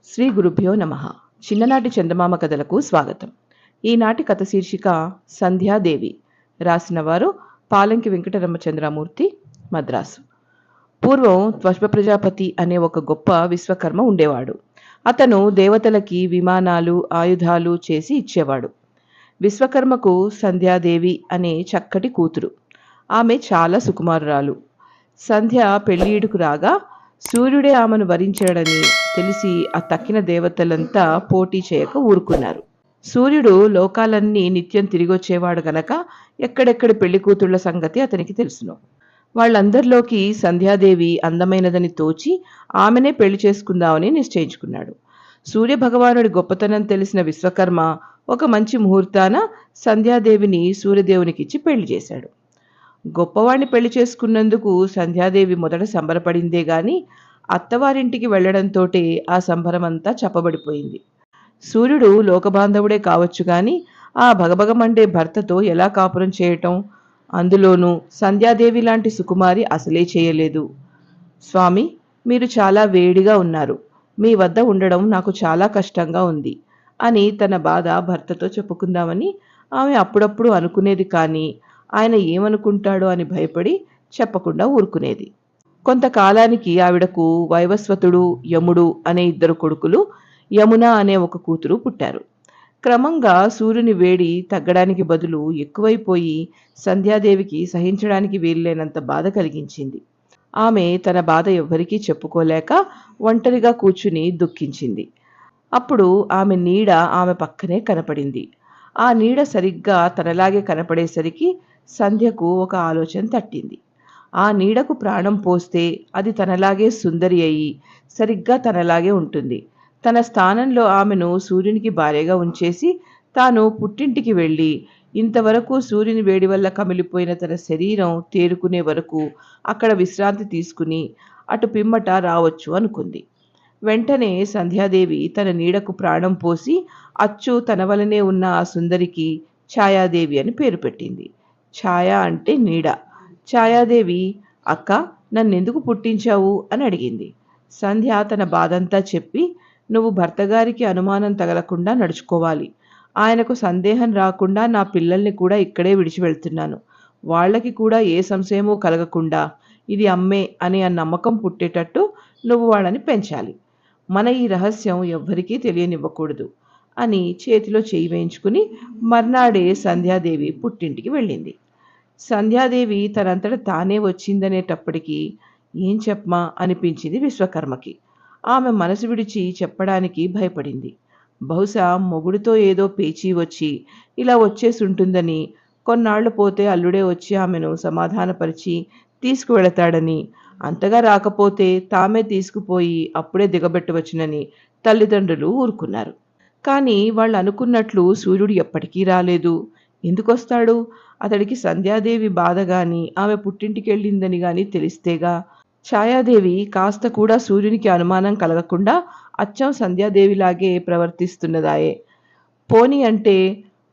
శ్రీ గురుభ్యో నమః. చిన్ననాటి చందమామ కథలకు స్వాగతం. ఈనాటి కథ శీర్షిక సంధ్యాదేవి. రాసినవారు పాలంకి వెంకటరమచంద్రమూర్తి, మద్రాసు. పూర్వం త్వష్ప ప్రజాపతి అనే ఒక గొప్ప విశ్వకర్మ ఉండేవాడు. అతను దేవతలకి విమానాలు, ఆయుధాలు చేసి ఇచ్చేవాడు. విశ్వకర్మకు సంధ్యాదేవి అనే చక్కటి కూతురు. ఆమె చాలా సుకుమారురాలు. సంధ్య పెళ్ళీడుకు రాగా సూర్యుడే ఆమెను వరించాడని తెలిసి ఆ తక్కిన దేవతలంతా పోటీ చేయక ఊరుకున్నారు. సూర్యుడు లోకాలన్నీ నిత్యం తిరిగొచ్చేవాడు గనక ఎక్కడెక్కడి పెళ్లి కూతుళ్ల సంగతి అతనికి తెలుసును. వాళ్ళందరిలోకి సంధ్యాదేవి అందమైనదని తోచి ఆమెనే పెళ్లి చేసుకుందామని నిశ్చయించుకున్నాడు. సూర్యభగవానుడి గొప్పతనం తెలిసిన విశ్వకర్మ ఒక మంచి ముహూర్తాన సంధ్యాదేవిని సూర్యదేవునికిచ్చి పెళ్లి చేశాడు. గొప్పవాణ్ణి పెళ్లి చేసుకున్నందుకు సంధ్యాదేవి మొదట సంబరపడిందే గాని అత్తవారింటికి వెళ్లడంతోటే ఆ సంబరమంతా చప్పబడిపోయింది. సూర్యుడు లోకబాంధవుడే కావచ్చు గాని ఆ భగభగమండే భర్తతో ఎలా కాపురం చేయటం, అందులోనూ సంధ్యాదేవి లాంటి సుకుమారి అసలే చేయలేదు. స్వామి, మీరు చాలా వేడిగా ఉన్నారు, మీ వద్ద ఉండడం నాకు చాలా కష్టంగా ఉంది అని తన బాధ భర్తతో చెప్పుకుందామని ఆమె అప్పుడప్పుడు అనుకునేది. కానీ ఆయన ఏమనుకుంటాడో అని భయపడి చెప్పకుండా ఊరుకునేది. కొంతకాలానికి ఆవిడకు వైవస్వతుడు, యముడు అనే ఇద్దరు కొడుకులు, యమున అనే ఒక కూతురు పుట్టారు. క్రమంగా సూర్యుని వేడి తగ్గడానికి బదులు ఎక్కువైపోయి సంధ్యాదేవికి సహించడానికి వీల్లేనంత బాధ కలిగించింది. ఆమె తన బాధ ఎవ్వరికీ చెప్పుకోలేక ఒంటరిగా కూర్చుని దుఃఖించింది. అప్పుడు ఆమె నీడ ఆమె పక్కనే కనపడింది. ఆ నీడ సరిగ్గా తనలాగే కనపడేసరికి సంధ్యకు ఒక ఆలోచన తట్టింది. ఆ నీడకు ప్రాణం పోస్తే అది తనలాగే సుందరి అయి సరిగ్గా తనలాగే ఉంటుంది. తన స్థానంలో ఆమెను సూర్యునికి భార్యగా ఉంచేసి తాను పుట్టింటికి వెళ్ళి ఇంతవరకు సూర్యుని వేడి వల్ల కమిలిపోయిన తన శరీరం తేరుకునే వరకు అక్కడ విశ్రాంతి తీసుకుని అటు పిమ్మట రావచ్చు అనుకుంది. వెంటనే సంధ్యాదేవి తన నీడకు ప్రాణం పోసి అచ్చు తన వలనే ఉన్న ఆ సుందరికి ఛాయాదేవి అని పేరు పెట్టింది. ఛాయ అంటే నీడ. ఛాయాదేవి, అక్క, నన్నెందుకు పుట్టించావు అని అడిగింది. సంధ్య తన బాధంతా చెప్పి, నువ్వు భర్తగారికి అనుమానం తగలకుండా నడుచుకోవాలి, ఆయనకు సందేహం రాకుండా నా పిల్లల్ని కూడా ఇక్కడే విడిచి వెళ్తున్నాను, వాళ్ళకి కూడా ఏ సంశయమూ కలగకుండా ఇది అమ్మే అనే ఆ నమ్మకం పుట్టేటట్టు నువ్వు వాళ్ళని పెంచాలి. మన ఈ రహస్యం ఎవ్వరికీ తెలియనివ్వకూడదు అని చేతిలో చేయి వేయించుకుని మర్నాడే సంధ్యాదేవి పుట్టింటికి వెళ్ళింది. సంధ్యాదేవి తనంతట తానే వచ్చిందనేటప్పటికీ ఏం చెప్పమా అనిపించింది విశ్వకర్మకి. ఆమె మనసు విడిచి చెప్పడానికి భయపడింది. బహుశా మొగుడితో ఏదో పేచీ వచ్చి ఇలా వచ్చేసి ఉంటుందని, కొన్నాళ్లు పోతే అల్లుడే వచ్చి ఆమెను సమాధానపరిచి తీసుకువెళతాడని, అంతగా రాకపోతే తామే తీసుకుపోయి అప్పుడే దిగబెట్టవచ్చునని తల్లిదండ్రులు ఊరుకున్నారు. కానీ వాళ్ళు అనుకున్నట్లు సూర్యుడు ఎప్పటికీ రాలేదు. ఎందుకొస్తాడు? అతడికి సంధ్యాదేవి బాధ గాని ఆమె పుట్టింటికెళ్ళిందని గాని తెలిస్తేగా. ఛాయాదేవి కాస్త కూడా సూర్యునికి అనుమానం కలగకుండా అచ్చం సంధ్యాదేవిలాగే ప్రవర్తిస్తున్నదాయే. పోనీ అంటే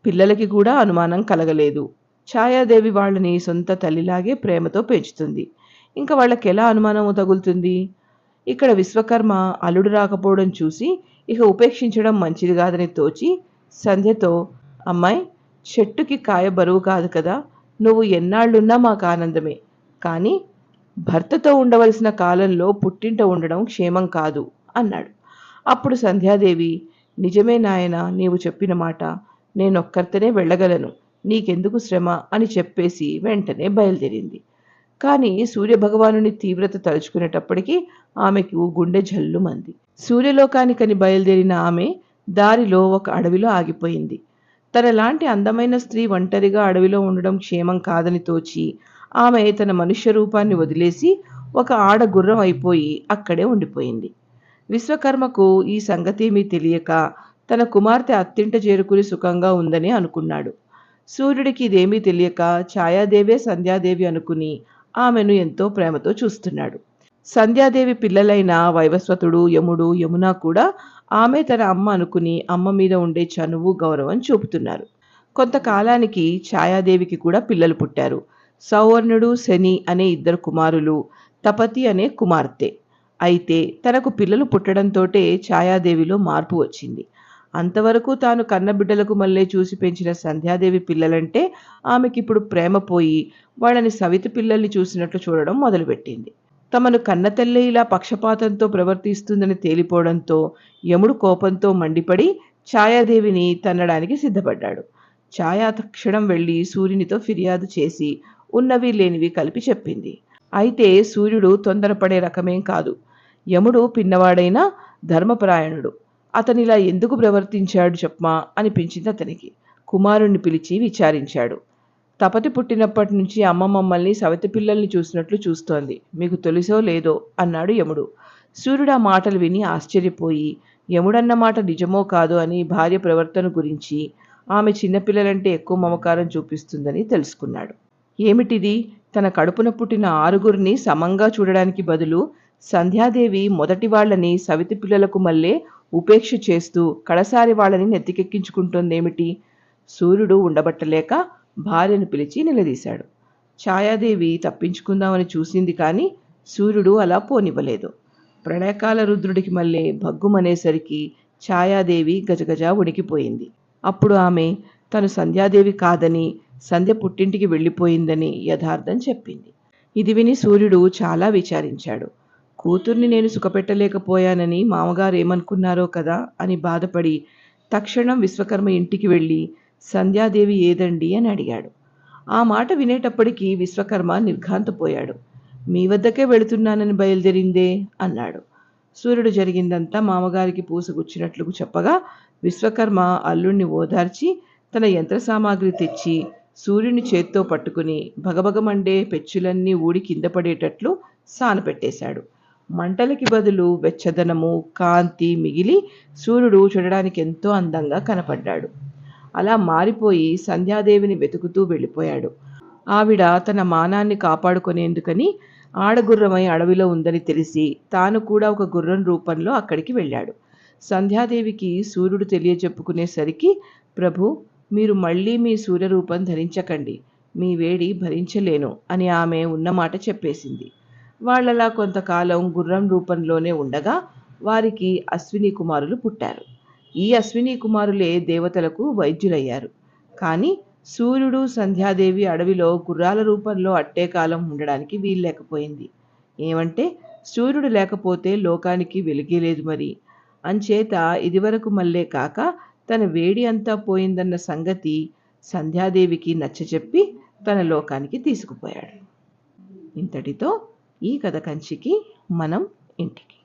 పిల్లలకి కూడా అనుమానం కలగలేదు. ఛాయాదేవి వాళ్ళని సొంత తల్లిలాగే ప్రేమతో పెంచుతుంది. ఇంకా వాళ్ళకెలా అనుమానం తగులుతుంది? ఇక్కడ విశ్వకర్మ అల్లుడు రాకపోవడం చూసి ఇక ఉపేక్షించడం మంచిది కాదని తోచి సంధ్యతో, అమ్మాయి, చెట్టుకి కాయ బరువు కాదు కదా, నువ్వు ఎన్నాళ్ళున్నా మాకు ఆనందమే, కానీ భర్తతో ఉండవలసిన కాలంలో పుట్టింట ఉండడం క్షేమం కాదు అన్నాడు. అప్పుడు సంధ్యాదేవి, నిజమే నాయన, నీవు చెప్పిన మాట, నేనొక్కరితోనే వెళ్ళగలను, నీకెందుకు శ్రమ అని చెప్పేసి వెంటనే బయలుదేరింది. కానీ సూర్యభగవానుని తీవ్రత తలుచుకునేటప్పటికీ ఆమెకు గుండె జల్లుమంది. సూర్యలోకానికని బయలుదేరిన ఆమె దారిలో ఒక అడవిలో ఆగిపోయింది. తనలాంటి అందమైన స్త్రీ ఒంటరిగా అడవిలో ఉండడం క్షేమం కాదని తోచి ఆమె తన మనుష్య రూపాన్ని వదిలేసి ఒక ఆడగుర్రం అయిపోయి అక్కడే ఉండిపోయింది. విశ్వకర్మకు ఈ సంగతేమీ తెలియక తన కుమార్తె అత్తింట చేరుకుని సుఖంగా ఉందని అనుకున్నాడు. సూర్యుడికి ఇదేమీ తెలియక ఛాయాదేవే సంధ్యాదేవి అనుకుని ఆమెను ఎంతో ప్రేమతో చూస్తున్నాడు. సంధ్యాదేవి పిల్లలైన వైవస్వతుడు, యముడు, యమున కూడా ఆమె తన అమ్మ అనుకుని అమ్మ మీద ఉండే చనువు, గౌరవం చూపుతున్నారు. కొంతకాలానికి ఛాయాదేవికి కూడా పిల్లలు పుట్టారు. సౌవర్ణుడు, శని అనే ఇద్దరు కుమారులు, తపతి అనే కుమార్తె. అయితే తనకు పిల్లలు పుట్టడంతోటే ఛాయాదేవిలో మార్పు వచ్చింది. అంతవరకు తాను కన్నబిడ్డలకు మళ్ళీ చూసి పెంచిన సంధ్యాదేవి పిల్లలంటే ఆమెకిప్పుడు ప్రేమ పోయి వాళ్ళని సవితి పిల్లల్ని చూసినట్లు చూడడం మొదలుపెట్టింది. తమను కన్నతల్లే ఇలా పక్షపాతంతో ప్రవర్తిస్తుందని తేలిపోవడంతో యముడు కోపంతో మండిపడి ఛాయాదేవిని తన్నడానికి సిద్ధపడ్డాడు. ఛాయా తక్షణం వెళ్ళి సూర్యునితో ఫిర్యాదు చేసి ఉన్నవి లేనివి కలిపి చెప్పింది. అయితే సూర్యుడు తొందరపడే రకమేం కాదు. యముడు పిన్నవాడైనా ధర్మపరాయణుడు. అతనిలా ఎందుకు ప్రవర్తించాడు చెప్పమా అనిపించింది అతనికి. కుమారుణ్ణి పిలిచి విచారించాడు. తపతి పుట్టినప్పటి నుంచి అమ్మ మమ్మల్ని సవతి పిల్లల్ని చూసినట్లు చూస్తోంది. మీకు తెలుసో లేదో అన్నాడు యముడు. సూర్యుడు ఆ మాటలు విని ఆశ్చర్యపోయి యముడన్న మాట నిజమో కాదో అని భార్య ప్రవర్తన గురించి, ఆమె చిన్నపిల్లలంటే ఎక్కువ మమకారం చూపిస్తుందని తెలుసుకున్నాడు. ఏమిటిది, తన కడుపున పుట్టిన 6గురిని సమంగా చూడడానికి బదులు సంధ్యాదేవి మొదటి వాళ్ళని సవితి పిల్లలకు మళ్ళీ ఉపేక్ష చేస్తూ కడసారి వాళ్ళని నెత్తికెక్కించుకుంటోందేమిటి? సూర్యుడు ఉండబట్టలేక భార్యను పిలిచి నిలదీశాడు. ఛాయాదేవి తప్పించుకుందామని చూసింది కానీ సూర్యుడు అలా పోనివ్వలేదు. ప్రళయకాల రుద్రుడికి మళ్ళీ భగ్గుమనేసరికి ఛాయాదేవి గజగజ ఉనికిపోయింది. అప్పుడు ఆమె తను సంధ్యాదేవి కాదని, సంధ్య పుట్టింటికి వెళ్ళిపోయిందని యథార్థం చెప్పింది. ఇది విని సూర్యుడు చాలా విచారించాడు. కూతుర్ని నేను సుఖపెట్టలేకపోయానని మామగారు ఏమనుకున్నారో కదా అని బాధపడి తక్షణం విశ్వకర్మ ఇంటికి వెళ్ళి సంధ్యాదేవి ఏదండి అని అడిగాడు. ఆ మాట వినేటప్పటికీ విశ్వకర్మ నిర్ఘాంతపోయాడు. మీ వద్దకే వెళుతున్నానని బయలుదేరిందే అన్నాడు. సూర్యుడు జరిగిందంతా మామగారికి పూసగుచ్చినట్లు చెప్పగా విశ్వకర్మ అల్లుణ్ణి ఓదార్చి తన యంత్ర సామాగ్రి తెచ్చి సూర్యుని చేత్తో పట్టుకుని భగభగమండే పెచ్చులన్నీ ఊడి కింద పడేటట్లు సానపెట్టేశాడు. మంటలకి బదులు వెచ్చదనము, కాంతి మిగిలి సూర్యుడు చూడడానికి ఎంతో అందంగా కనపడ్డాడు. అలా మారిపోయి సంధ్యాదేవిని వెతుకుతూ వెళ్ళిపోయాడు. ఆవిడ తన మానాన్ని కాపాడుకునేందుకని ఆడగుర్రమై అడవిలో ఉందని తెలిసి తాను కూడా ఒక గుర్రం రూపంలో అక్కడికి వెళ్ళాడు. సంధ్యాదేవికి సూర్యుడు తెలియచెప్పుకునేసరికి, ప్రభు, మీరు మళ్ళీ మీ సూర్యరూపం ధరించకండి, మీ వేడి భరించలేను అని ఆమె ఉన్నమాట చెప్పేసింది. వాళ్ళలా కొంతకాలం గుర్రం రూపంలోనే ఉండగా వారికి అశ్విని కుమారులు పుట్టారు. ఈ అశ్విని కుమారులే దేవతలకు వైద్యులయ్యారు. కానీ సూర్యుడు సంధ్యాదేవి అడవిలో గుర్రాల రూపంలో అట్టే కాలం ఉండడానికి వీల్లేకపోయింది. ఏమంటే సూర్యుడు లేకపోతే లోకానికి వెలుగే లేదు మరి. అంచేత ఇదివరకు మళ్ళే కాక తన వేడి అంతా పోయిందన్న సంగతి సంధ్యాదేవికి నచ్చచెప్పి తన లోకానికి తీసుకుపోయాడు. ఇంతటితో ఈ కథ కంచికి, మనం ఇంటికి.